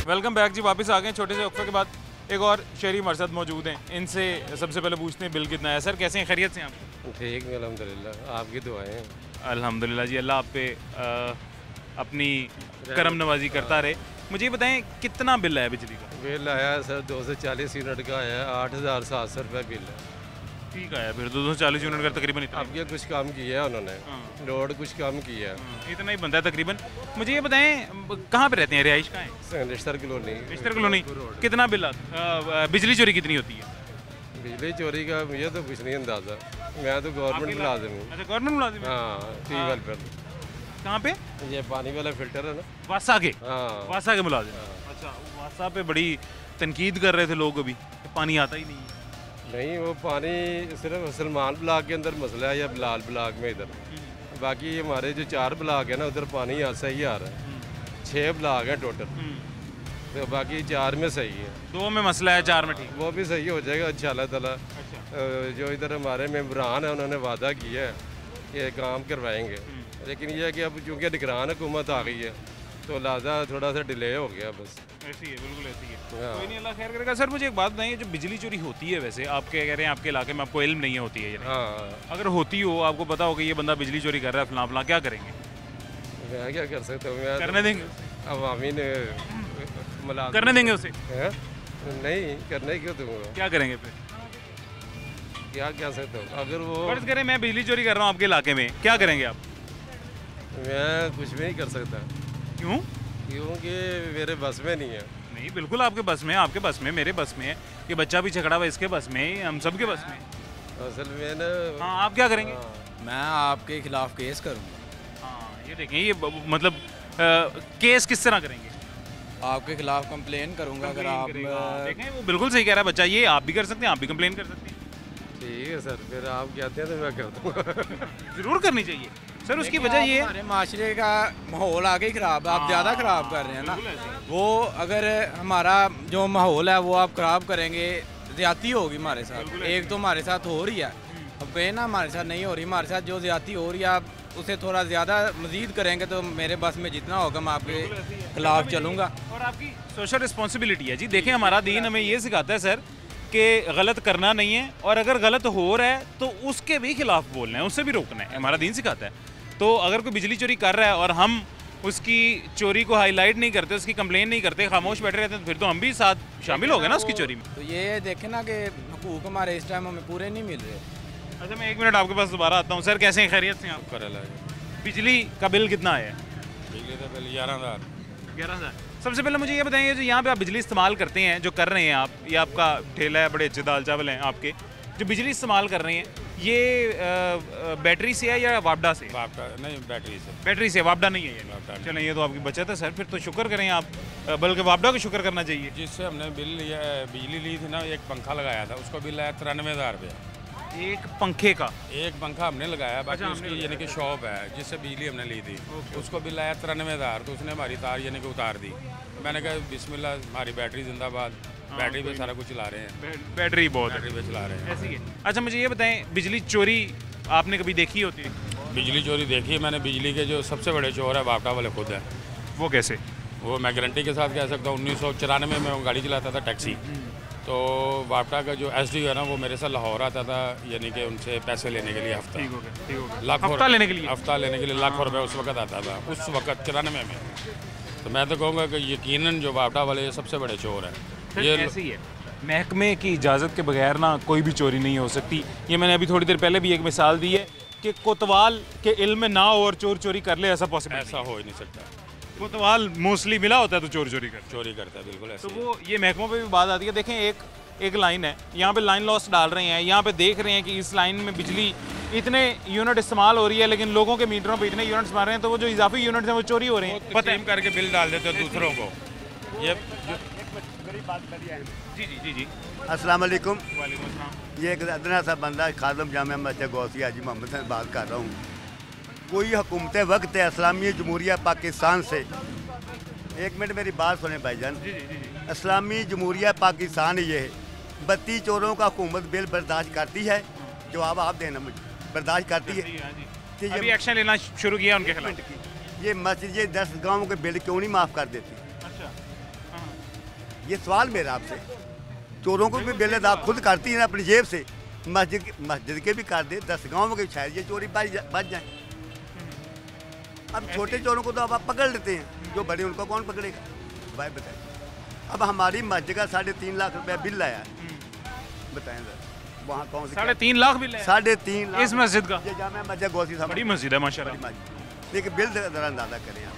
वेलकम बैक जी, वापस आ गए छोटे से वक्फे के बाद। एक और शहरी हमारे साथ मौजूद हैं, इनसे सबसे पहले पूछते हैं बिल कितना है। सर कैसे हैं, खैरियत से हैं आप? ठीक है अल्हम्दुलिल्लाह, आपकी दुआएं हैं। अल्हम्दुलिल्लाह जी, अल्लाह आप पे अपनी करम नवाजी करता रहे। मुझे बताएं कितना बिल है बिजली का? बिल आया सर 240 यूनिट का आया, 8,700 रुपये बिल है। ठीक है, फिर 240 यूनिट का तकरीबन इतना। अब ये कुछ काम किया है उन्होंने, लोड कुछ काम किया है, इतना ही बनता है तकरीबन। मुझे ये बताएं कहाँ पे रहते हैं, रिहाइश कहाँ है? निश्तर कॉलोनी। निश्तर कॉलोनी। कितना बिल आता? बिजली चोरी कितनी होती है? बिजली चोरी का मुझे तो कुछ नहीं अंदाज़ा, मैं तो गवर्नमेंट मुलाजिम हूँ। अच्छा, गवर्नमेंट मुलाजिम? हाँ, ट्यूबवेल पर। कहाँ पे? ये पानी वाला फिल्टर है ना, वासा के? हाँ। वासा के मुलाजिम। अच्छा, वासा पे बड़ी तनकीद कर रहे थे लोग अभी, पानी आता ही नहीं है। नहीं, वो पानी सिर्फ सलमान ब्लॉक के अंदर मसला है या बिलाल ब्लॉक में इधर, बाकी हमारे जो 4 ब्लॉक है ना उधर पानी सही आ रहा है। 6 ब्लॉक है टोटल, तो बाकी 4 में सही है। 2 में मसला है, 4 में ठीक। वो भी सही हो जाएगा इंशाल्लाह ताला। जो इधर हमारे मेम्बरान है उन्होंने वादा किया है कि काम करवाएंगे, लेकिन यह है कि अब चूँकि निगरान हुकूमत आ गई है तो लिहाजा थोड़ा सा डिले हो गया बस। ऐसी है, बिल्कुल ऐसी है। कोई नहीं, अल्लाह खैर करेगा। सर मुझे एक बात बताइए, जो बिजली चोरी होती है वैसे आप क्या कह रहे हैं आपके इलाके में आपको इल्म नहीं होती है ये? हाँ, अगर होती हो, आपको पता हो कि ये बंदा बिजली चोरी कर रहा है फलां फलां, क्या करेंगे? मैं क्या कर सकता हूँ? मैं करने देंगे? अवामी ने करने देंगे उसे? नहीं, करने क्यों दूंगा? क्या करेंगे फिर? क्या कह सकता हूँ? अगर वो फर्ज करें मैं बिजली चोरी कर रहा हूँ आपके इलाके में, क्या करेंगे आप? मैं कुछ भी नहीं कर सकता। क्यों? क्योंकि मेरे बस में नहीं है। नहीं, बिल्कुल आपके बस में, आपके बस में, मेरे बस में, ये बच्चा भी झगड़ा हुआ इसके बस में, हम सब के बस में। असल में ना, हाँ, आप क्या करेंगे? मैं आपके खिलाफ केस करूँगा। हाँ, ये देखें, ये मतलब केस किस तरह करेंगे? आपके खिलाफ कंप्लेन करूँगा। अगर आप देखें, वो बिल्कुल सही कह रहा है बच्चा, ये आप भी कर सकते हैं, आप भी कंप्लेन कर सकते हैं। ठीक है सर, फिर आप कहते हैं तो मैं कर दूँगा। जरूर करनी चाहिए सर। उसकी वजह ये है हमारे माशरे का माहौल आगे ख़राब है, आप ज़्यादा ख़राब कर रहे हैं ना। वो अगर हमारा जो माहौल है वो आप ख़राब करेंगे, ज़्यादती होगी हमारे साथ। एक तो हमारे साथ हो रही है, अब कहें ना हमारे साथ नहीं हो रही, हमारे साथ जो ज़्यादती हो रही है आप उसे थोड़ा ज़्यादा मज़ीद करेंगे तो मेरे बस में जितना होगा मैं आपके खिलाफ चलूँगा। और आपकी सोशल रिस्पॉन्सिबिलिटी है जी। देखें, हमारा दीन हमें ये सिखाता है सर कि गलत करना नहीं है, और अगर गलत हो रहा है तो उसके भी खिलाफ बोलना है, उससे भी रोकना है, हमारा दीन सिखाता है। तो अगर कोई बिजली चोरी कर रहा है और हम उसकी चोरी को हाईलाइट नहीं करते, उसकी कंप्लेन नहीं करते, खामोश बैठे रहते हैं, तो फिर तो हम भी साथ शामिल हो गए ना उसकी चोरी में। तो ये देखें ना कि हुकूक हमारे इस टाइम हमें पूरे नहीं मिल रहे। अच्छा, मैं 1 मिनट आपके पास दोबारा आता हूँ। सर कैसे हैं, खैरियत से आप? बिजली का बिल कितना आया है? बिजली का बिल 11,000। 11,000। सबसे पहले मुझे ये बताइए, जो यहाँ पे आप बिजली इस्तेमाल करते हैं, जो कर रहे हैं आप, ये आपका ठेला है, बड़े अच्छे दाल चावल हैं आपके, जो बिजली इस्तेमाल कर रहे हैं, ये बैटरी से है या वापडा से? वापडा नहीं, बैटरी से। बैटरी से, वापडा नहीं है ये? चलें, ये तो आपकी बचत है सर, फिर तो शुक्र करें आप, बल्कि वापडा को शुक्र करना चाहिए। जिससे हमने बिल लिया, बिजली ली थी ना, एक पंखा लगाया था, उसको बिल आया 93,000 रुपया। एक पंखे का? एक पंखा हमने लगाया, बाकी उसकी यानी कि शॉप है जिससे बिजली हमने ली थी, उसको बिल आया 93,000। तो उसने हमारी तार यानी कि उतार दी। मैंने कहा बिस्मिल्लाह, हमारी बैटरी जिंदाबाद, बैटरी पे सारा कुछ चला रहे हैं। बैटरी बहुत बैटरी पे चला रहे हैं, ऐसी है। अच्छा, मुझे ये बताएं, बिजली चोरी आपने कभी देखी होती है? बिजली चोरी देखी है मैंने। बिजली के जो सबसे बड़े चोर है वापडा वाले खुद है। वो कैसे? वो मैं गारंटी के साथ कह सकता हूँ, 1994 में वो गाड़ी चलाता था टैक्सी, तो वापडा का जो एसडीओ है ना, वो मेरे साथ लाहौर आता था, यानी कि उनसे पैसे लेने के लिए हफ्ता हफ्ता लेने के लिए लाखों रुपए उस वक्त आता था, उस वक्त 94 में। तो मैं तो कहूँगा कि यकीनन जो वापडा वाले सबसे बड़े चोर हैं। ये ऐसी है, महकमे की इजाज़त के बगैर ना कोई भी चोरी नहीं हो सकती। ये मैंने अभी थोड़ी देर पहले भी एक मिसाल दी है कि कोतवाल के इल्म में ना हो और चोर चोरी कर ले, ऐसा पॉसिबल, ऐसा हो ही नहीं सकता। कोतवाल मोस्टली मिला होता है तो चोरी करता है, बिल्कुल ऐसा। तो वो ये महकमों पे भी बात आती है। देखें, एक लाइन है, यहाँ पे लाइन लॉस डाल रहे हैं, यहाँ पे देख रहे हैं कि इस लाइन में बिजली इतने यूनिट इस्तेमाल हो रही है, लेकिन लोगों के मीटरों पे इतने यूनिट्स मार रहे हैं, तो वो जो इजाफी यूनिट्स हैं वो चोरी हो रहे हैं, पता करके बिल डाल देते हैं दूसरों को। ये जी अस्सलाम वालेकुम। ये एक अदना सा बंदा खादम जामिया मस्जिद गौसिया हाजी मोहम्मद से बात कर रहा हूँ। कोई हुकूमत वक्त है इस्लामी जमहूरिया पाकिस्तान से, एक मिनट मेरी बात सुने भाईजान। इस्लामी जमहूरिया पाकिस्तान ये है, 32 चोरों का हुकूमत बिल बर्दाश्त करती है? जवाब आप देना मुझे, बर्दाश्त करती है कि ये एक्शन लेना शुरू किया उनके खिलाफ? ये मस्जिद, ये 10 गाँव के बिल क्यों नहीं माफ़ कर देती? अच्छा, ये सवाल मेरा आपसे। चोरों को भी बिल अदा खुद करती है ना अपनी जेब से, मस्जिद के भी कर दे, 10 गाँव के शायद ये चोरी बच जाए। अब छोटे चोरों को तो अब आप पकड़ लेते हैं, जो बड़े उनको कौन पकड़ेगा भाई बताएं। अब हमारी मस्जिद का 3.5 लाख रुपया बिल आया है, बताएं सर वहाँ कौन से 3.5 लाख बिल है? 3.5 लाख इस मस्जिद का? ये जामिया मस्जिद गौसी साहब, बड़ी मस्जिद है माशाल्लाह। लेकिन बिल जरा अंदाजा करें आप,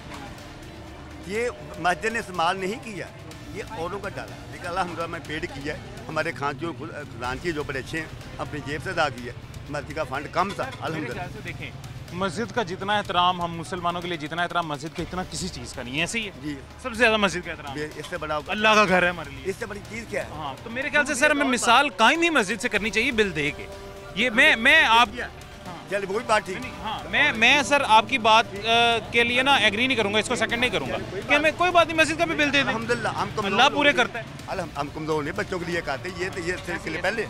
ये मस्जिद ने इस्तेमाल नहीं किया, ये औरों का डाला। लेकिन अल्हम्दुलिल्लाह में पेड किया है, हमारे खजानची जो बड़े अच्छे हैं, अपनी जेब से अदा किया। मस्जिद का फंड कम था अल्हम्दुलिल्लाह। देखें मस्जिद का जितना एहतराम हम मुसलमानों के लिए जितना एहतराम मस्जिद का इतना किसी चीज़ का नहीं है, ऐसे ही है जी। सबसे ज़्यादा मस्जिद का एहतराम इससे बड़ा अल्लाह का घर है हमारे लिए, इससे बड़ी चीज़ क्या है? हाँ, तो मेरे ख्याल से सर हमें मिसाल कायम ही मस्जिद से करनी चाहिए बिल दे के। ये मैं आप चल वही बात ठीक। हाँ, मैं सर आपकी बात के लिए ना एग्री नहीं करूंगा, इसको सेकंड नहीं करूंगा कि हमें कोई बात नहीं मस्जिद का भी बिल दे दें। अल्हम्दुलिल्लाह हम अल्लाह पूरे करता है। हम कमजोर नहीं, बच्चों के लिए कहते हैं। ये सिलसिले पहले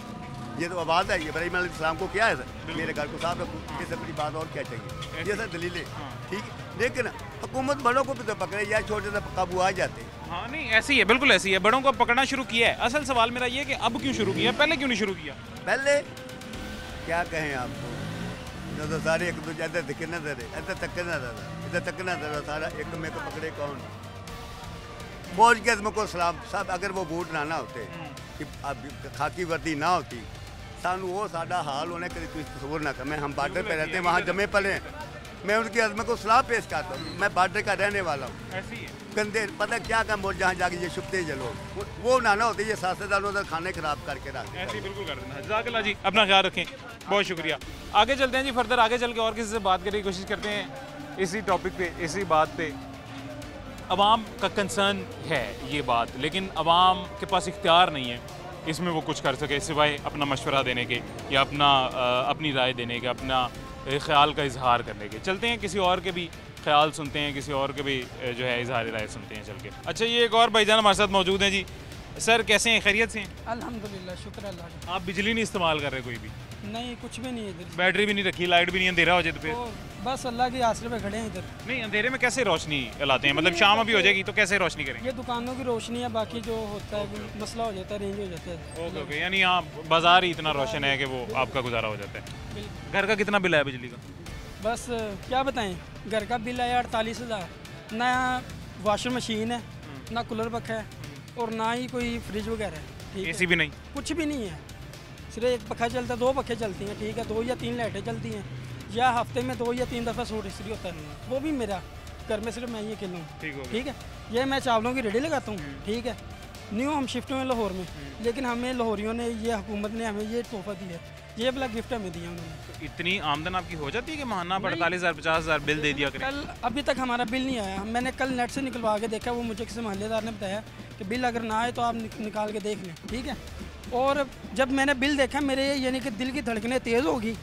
ये तो आवाज़ है, ये इब्राहीम अलैहिस्सलाम को क्या है सर, मेरे घर को साफ रखो, इससे बड़ी बात और क्या चाहिए? ये सर दलीलें ठीक है, लेकिन हुकूमत बड़ों को भी तो पकड़े या छोटे से काबू आ जाते हैं। हाँ नहीं ऐसी है, बिल्कुल ऐसी है, बड़ों को पकड़ना शुरू किया है। असल सवाल मेरा ये कि अब क्यों शुरू किया, पहले क्यों नहीं शुरू किया? पहले क्या कहें आपको, तो सारे एक दूसरे इधर दिखना दे रहे, इधर तकना दे रहा, इधर तकना दे रहा, सारा एक में को पकड़े कौन? फौज के अज़म को सलाम साहब, अगर वो बूट ना होते कि अब खाकी वर्दी ना होती सानू वो साडा हाल होने कभी कोई तस्वूर ना कर। मैं हम बॉर्डर पे रहते हैं, वहाँ जमे पले हैं, मैं उनकी अज़म को सलाह पेश करता हूँ। मैं बॉर्डर का रहने वाला हूँ। गंदे पता क्या काम बोल जहाँ जाके ये छुपते हैं लोग, वो ना होते ये साथेदारों उधर खाने खराब करके रखते। ऐसे बिल्कुल कर देना। जज़ाकल्लाह जी, अपना ख्याल रखें, बहुत शुक्रिया। आगे चलते हैं जी, फर्दर आगे चल के और किसी से बात करने की कोशिश करते हैं इसी टॉपिक पे, इसी बात पे। अवाम का कंसर्न है ये बात, लेकिन अवाम के पास इख्तियार नहीं है इसमें वो कुछ कर सके सिवाय अपना मशवरा देने के या अपनी राय देने के, अपना ख्याल का इजहार करने के। चलते हैं किसी और के भी ख्याल सुनते हैं, किसी और के भी जो है इजहार राय सुनते हैं चल के। अच्छा, ये एक और भाईजान हमारे साथ मौजूद हैं जी। सर कैसे हैं, खैरियत से हैं? अल्हम्दुलिल्लाह, शुक्र अल्लाह का। आप बिजली नहीं इस्तेमाल कर रहे कोई भी? नहीं, कुछ भी नहीं है इधर। बैटरी भी नहीं रखी, लाइट भी नहीं, अंधेरा हो जाए तो फिर? बस अल्लाह के आसरे पे खड़े हैं इधर। नहीं, अंधेरे में कैसे रोशनी लाते हैं, मतलब शाम अभी हो जाएगी तो कैसे रोशनी करेंगे? ये दुकानों की रोशनी है, बाकी जो होता है मसला हो जाता है, रेंज हो जाता है। ओके ओके, यानी यहाँ बाजार ही इतना रोशन है कि वो आपका गुजारा हो जाता है। घर का कितना बिल है बिजली का? बस क्या बताएं, घर का बिल है 48,000, ना वॉशिंग मशीन है, ना कूलर पक्खा है, और ना ही कोई फ्रिज वगैरह है। एसी भी नहीं? कुछ भी नहीं है, सिर्फ एक पक्खा चलता है, 2 पक्खे चलती हैं, ठीक है, 2 या 3 लाइटें चलती हैं, या हफ्ते में 2 या 3 दफ़ा सूट इस्त्री होता है, वो भी मेरा घर में सिर्फ मैं ही अकेला हूँ। ठीक है, ये मैं चावलों की रेडी लगाता हूँ। ठीक है, न्यू हम शिफ्ट हुए लाहौर में, लेकिन हमें लाहौरियों ने, ये हुकूमत ने हमें ये तोहफा दिया, ये वाला गिफ्ट हमें दिया उन्होंने। तो इतनी आमदन आपकी हो जाती है कि महाना 48,000 50,000 बिल दे दिया करें? कल अभी तक हमारा बिल नहीं आया, मैंने कल नेट से निकलवा के देखा, वो मुझे किसी मोहल्लेदार ने बताया कि बिल अगर ना आए तो आप निकाल के देख लें। ठीक है, और जब मैंने बिल देखा मेरे यानी कि दिल की धड़कनें तेज़ होगी,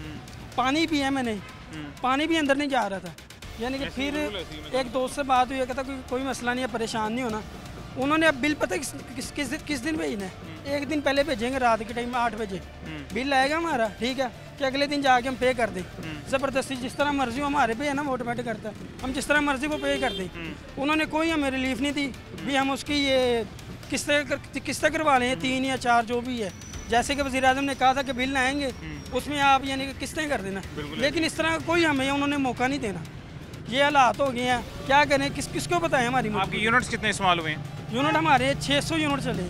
पानी पिया मैंने, पानी भी अंदर नहीं जा रहा था, यानी कि फिर एक दोस्त से बात हुई, कहता कोई मसला नहीं है, परेशान नहीं होना। उन्होंने अब बिल पता किस दिन भेजना है, एक दिन पहले भेजेंगे, रात के टाइम 8 बजे बिल आएगा हमारा। ठीक है, कि अगले दिन जाके हम पे कर दें, ज़बरदस्ती जिस तरह मर्जी हो हमारे पे है ना, वो ऑटोमेटिक करता है, हम जिस तरह मर्जी वो पे कर दें। उन्होंने कोई हमें रिलीफ नहीं दी भी हम उसकी ये किस्तें करवा लें, 3 या 4 जो भी है, जैसे कि वज़ीर आज़म ने कहा था कि बिल आएंगे उसमें आप यानी कि किस्तें कर देना, लेकिन इस तरह कोई हमें उन्होंने मौका नहीं देना। ये हालात हो गए हैं, क्या करें, किसको बताएं हमारी। आपके यूनिट्स कितने इस्तेमाल हुए हैं? यूनिट हमारे 600 यूनिट चले,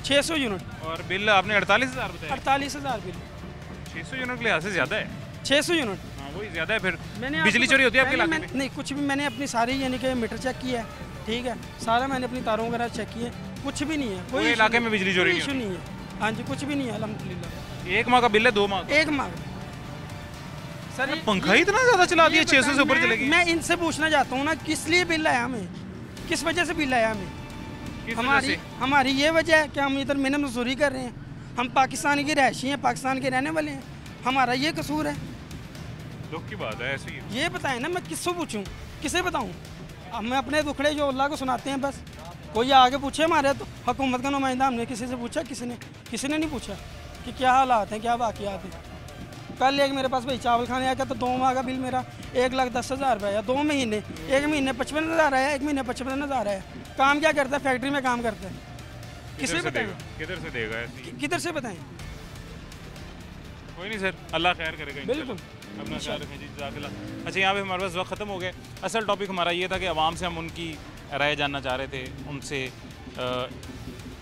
600 यूनिट। और बिल आपने 48,000 बताया? 48,000 बिल। 600 यूनिट के लिहाज से ज़्यादा है। 600 यूनिट, हाँ वही ज़्यादा है। फिर मैंने बिजली चोरी होती है आपके इलाके में? नहीं, कुछ भी, मैंने अपनी सारी यानी कि मीटर चेक किया है। ठीक है, सारा मैंने अपनी तारों वगैरह चेक किए, कुछ भी नहीं है, कोई इलाके में बिजली चोरी इशू नहीं है। हाँ जी, कुछ भी नहीं है अल्हम्दुलिल्लाह। 1 माह का बिल है, 2 माह? 1 माह। सर पंखा ही इतना ज़्यादा चला दिया, 600 से ऊपर चले गए। मैं इनसे पूछना चाहता हूँ ना, किस लिए बिल आया हमें, किस वजह से बिल आया हमें? हमारी ये वजह है कि हम इधर मेहनत मजदूरी कर रहे हैं, हम पाकिस्तान की रहायशी हैं, पाकिस्तान के रहने वाले हैं, हमारा ये कसूर है? दुख की बात है, ऐसी है। ये बताएं ना, मैं किससे पूछूं, किसे बताऊं? हम अपने दुखड़े जो अल्लाह को सुनाते हैं बस। कोई आगे पूछे हमारे, तो हुकूमत का नुमाइंदा हमने किसी से पूछा? किसी ने नहीं पूछा कि क्या हालात हैं, क्या वाक़यात हैं। कल एक मेरे पास भाई चावल खाने आया, तो 2 माह का बिल मेरा 1,10,000 रुपये आया, 2 महीने, 1 महीने 55,000 आया, 1 महीने 55,000 आया। काम क्या करता है, फैक्ट्री में काम करता है, किसे बताएं? किधर से देगा? किधर से बताएं? कोई नहीं सर, अल्लाह खैर करेगा। बिल्कुल, अपना ख्याल रखें जी, जज़ाकल्लाह। अच्छा, यहाँ पे हमारे पास वक्त ख़त्म हो गया। असल टॉपिक हमारा ये था कि आवाम से हम उनकी राय जानना चाह रहे थे, उनसे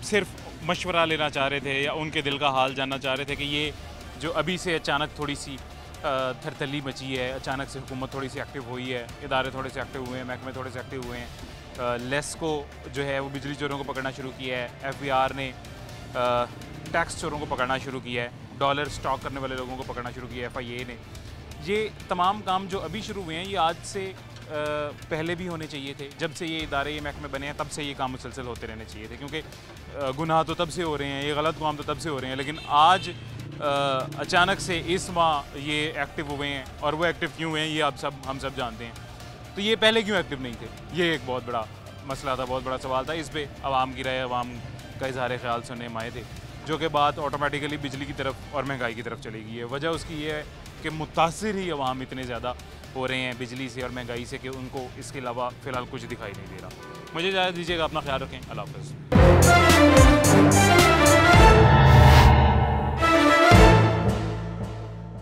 सिर्फ मशवरा लेना चाह रहे थे, या उनके दिल का हाल जानना चाह रहे थे कि ये जो अभी से अचानक थोड़ी सी थरथली मची है, अचानक से हुकूमत थोड़ी सी एक्टिव हुई है, इदारे थोड़े से एक्टिव हुए हैं, महकमे थोड़े से एक्टिव हुए हैं, लेस को जो है वो बिजली चोरों को पकड़ना शुरू किया है, FBI ने टैक्स चोरों को पकड़ना शुरू किया है, डॉलर स्टॉक करने वाले लोगों को पकड़ना शुरू किया है, FIA ने। ये तमाम काम जो अभी शुरू हुए हैं ये आज से पहले भी होने चाहिए थे। जब से ये इदारे, ये महकमे बने हैं, तब से ये काम मुसलसल होते रहने चाहिए थे, क्योंकि गुनाह तो तब से हो रहे हैं, ये गलत काम तो तब से हो रहे हैं, लेकिन आज अचानक से इस माह ये एक्टिव हुए हैं। और वो एक्टिव क्यों हुए हैं ये हम सब जानते हैं। तो ये पहले क्यों एक्टिव नहीं थे, ये एक बहुत बड़ा मसला था, बहुत बड़ा सवाल था। इस पर आवाम की राय, आवाम का इजहार ख्याल सुनने में आए थे, जो कि बात ऑटोमेटिकली बिजली की तरफ और महंगाई की तरफ चली गई है। वजह उसकी ये है कि मुतासिर ही अवाम इतने ज़्यादा हो रहे हैं बिजली से और महंगाई से कि उनको इसके अलावा फ़िलहाल कुछ दिखाई नहीं दे रहा। मुझे इजाज़त दीजिएगा, अपना ख्याल रखें, अल्लाह हाफ़िज़।